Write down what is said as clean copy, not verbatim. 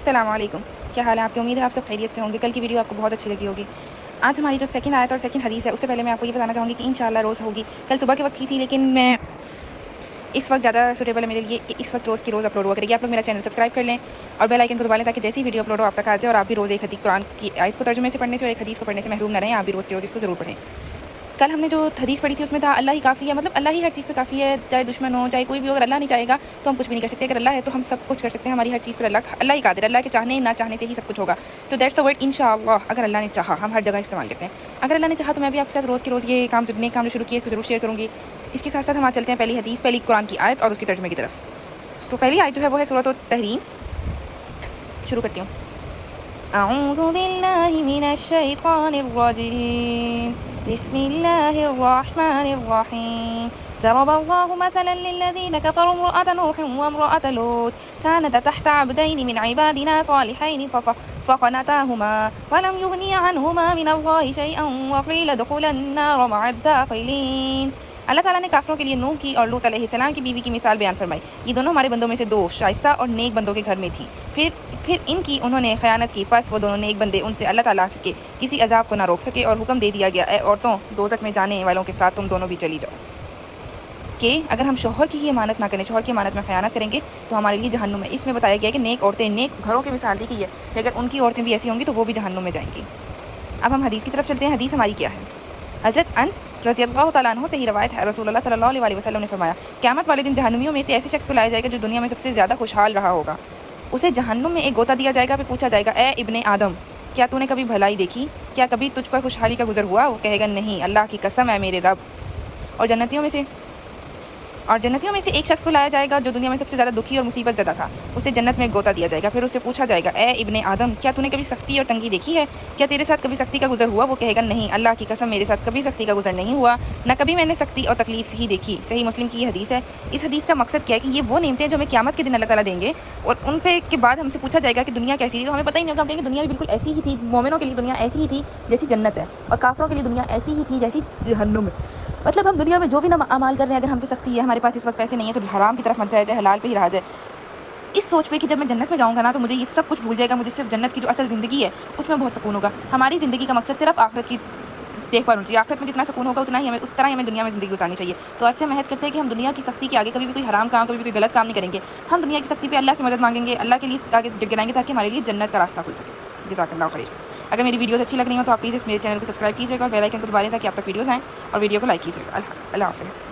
السلام علیکم، کیا حال ہے آپ کی؟ امید ہے آپ سب خیریت سے ہوں گے۔ کل کی ویڈیو آپ کو بہت اچھی لگی ہوگی۔ آج ہماری جو سیکنڈ آیت اور سیکنڈ حدیث ہے، اس سے پہلے میں آپ کو یہ بتانا چاہوں گی کہ انشاءاللہ روز ہوگی۔ کل صبح کے وقت کی تھی، لیکن میں اس وقت زیادہ سوٹیبل ہے میرے لیے کہ اس وقت روز کی روز اپلوڈ ہوا کرے گی۔ آپ لوگ میرا چینل سبسکرائب کر لیں اور بیل آئکن کو دبا لیں تاکہ جیسی ویڈیو اپلوڈ ہو آپ تک آ جائے اور آپ بھی روز ایک حدیث قرآن کی آیت کو ترجمے سے پڑھنے سے اور ایک حدیث کو پڑھنے سے محروم نہ رہیں۔ آپ بھی روز کی روز اس کو ضرور پڑھیں۔ کل ہم نے جو حدیث پڑھی تھی اس میں تھا اللہ ہی کافی ہے، مطلب اللہ ہی ہر چیز پہ کافی ہے، چاہے دشمن ہو چاہے کوئی بھی ہو، اگر اللہ نہیں چاہے گا تو ہم کچھ بھی نہیں کر سکتے، اگر اللہ ہے تو ہم سب کچھ کر سکتے ہیں، ہماری ہر چیز پر اللہ ہی قادر ہے، اللہ کے چاہنے نہ چاہنے سے ہی سب کچھ ہوگا۔ سو دیٹس دا ورڈ انشاءاللہ، اگر اللہ نے چاہا، ہم ہر جگہ استعمال کرتے ہیں۔ اگر اللہ نے چاہا تو میں بھی آپ کے ساتھ روز کے روز یہ کام نیک کام جو شروع کیے اس کو ضرور شیئر کروں گی۔ اس کے ساتھ ساتھ ہم آج چلتے ہیں پہلی حدیث، پہلی قرآن کی آیت اور اس کے ترجمے کی طرف۔ تو پہلی آیت جو ہے وہ ہے سورۃ التحریم، شروع کرتی ہوں۔ اعوذ باللہ من الشیطان الرجیم، بسم اللہ الرحمن الرحیم۔ ضرب اللہ مثلا للذین کفروا امرأة نوح وامرأة لوط كانتا تحت عبدین من عبادنا صالحین فخنتاہما فلم یغنیا عنہما من اللہ شیئا وقیل ادخلا النار مع الداخلین۔ اللہ تعالیٰ نے کافروں کے لیے نوح کی اور لوط علیہ السلام کی بیوی کی مثال بیان فرمائی۔ یہ دونوں ہمارے بندوں میں سے دو شائستہ اور نیک بندوں کے گھر میں تھی، پھر ان کی انہوں نے خیانت کی، پس وہ دونوں نیک بندے ان سے اللہ تعالیٰ کے کسی عذاب کو نہ روک سکے اور حکم دے دیا گیا، اے عورتوں دوزخ میں جانے والوں کے ساتھ تم دونوں بھی چلی جاؤ، کہ اگر ہم شوہر کی ہی امانت نہ کریں، شوہر کی امانت میں خیانت کریں گے تو ہمارے لیے جہنم ہے۔ اس میں بتایا گیا کہ نیک عورتیں نیک گھروں کی مثال دی گئی ہے کہ اگر ان کی عورتیں بھی ایسی ہوں گی تو وہ بھی جہنم میں جائیں گی۔ اب ہم حدیث کی طرف چلتے ہیں۔ حدیث ہماری کیا ہے؟ حضرت انس رضی اللہ تعالیٰ عنہ سے ہی روایت ہے، رسول اللہ صلی اللہ علیہ وسلم نے فرمایا، قیامت والے دن جہنمیوں میں سے ایسے شخص کو لایا جائے گا جو دنیا میں سب سے زیادہ خوشحال رہا ہوگا۔ اسے جہنم میں ایک گوتا دیا جائے گا، پھر پوچھا جائے گا، اے ابن آدم، کیا تو نے کبھی بھلائی دیکھی؟ کیا کبھی تجھ پر خوشحالی کا گزر ہوا؟ وہ کہے گا، نہیں، اللہ کی قسم ہے میرے رب۔ اور جنتیوں میں سے ایک شخص کو لایا جائے گا جو دنیا میں سب سے زیادہ دکھی اور مصیبت زدہ تھا، اسے جنت میں ایک گوتا دیا جائے گا، پھر اسے پوچھا جائے گا، اے ابن آدم، کیا تو نے کبھی سختی اور تنگی دیکھی ہے؟ کیا تیرے ساتھ کبھی سختی کا گزر ہوا؟ وہ کہے گا، نہیں، اللہ کی قسم میرے ساتھ کبھی سختی کا گزر نہیں ہوا، نہ کبھی میں نے سختی اور تکلیف ہی دیکھی۔ صحیح مسلم کی یہ حدیث ہے۔ اس حدیث کا مقصد کیا ہے کہ یہ وہ نعمتیں جو ہمیں قیامت کے دن اللہ تعالیٰ دیں گے اور ان پہ کے بعد ہم سے پوچھا جائے گا کہ دنیا کیسی تھی، تو ہمیں پتہ ہی نہیں ہوگا، ہم کہیں گے دنیا بھی بالکل ایسی ہی تھی، مومنوں کے لیے دنیا ایسی ہی تھی جیسی جنت ہے، اور کافروں کے لیے دنیا ایسی ہی تھی جیسی جہنم ہے۔ مطلب ہم دنیا میں جو بھی اعمال کر رہے ہیں، اگر ہم پہ سختی ہے، ہمارے پاس اس وقت پیسے نہیں ہیں، تو حرام کی طرف مت جائے، حلال پہ ہی رہا جائے، اس سوچ پہ کہ جب میں جنت میں جاؤں گا نا تو مجھے یہ سب کچھ بھول جائے گا، مجھے صرف جنت کی جو اصل زندگی ہے اس میں بہت سکون ہوگا۔ ہماری زندگی کا مقصد صرف آخرت کی دیکھ بھال ہونی چاہیے، آخرت میں جتنا سکون ہوگا اتنا ہی ہمیں اس طرح ہی ہمیں دنیا میں زندگی گزارنی چاہیے۔ تو آج سے ہم عہد کرتے ہیں کہ ہم دنیا کی سختی کے آگے کبھی بھی کوئی حرام کام، کبھی بھی کوئی غلط کام نہیں کریں گے۔ ہم دنیا کی سختی پہ اللہ سے مدد مانگیں گے، اللہ کے لیے آگے گڑگڑائیں گے تاکہ ہمارے لیے جنت کا راستہ کھل سکے۔ جزاک اللہ خیر۔ اگر میری ویڈیوز اچھی لگ رہی ہوں تو آپ پلیز اس میرے چینل کو سبسکرائب کیجیے گا اور بیل آئکن کو دبا دیں تاکہ آپ تک ویڈیوز آئیں، اور ویڈیو کو لائک کیجیے گا۔ اللہ حافظ۔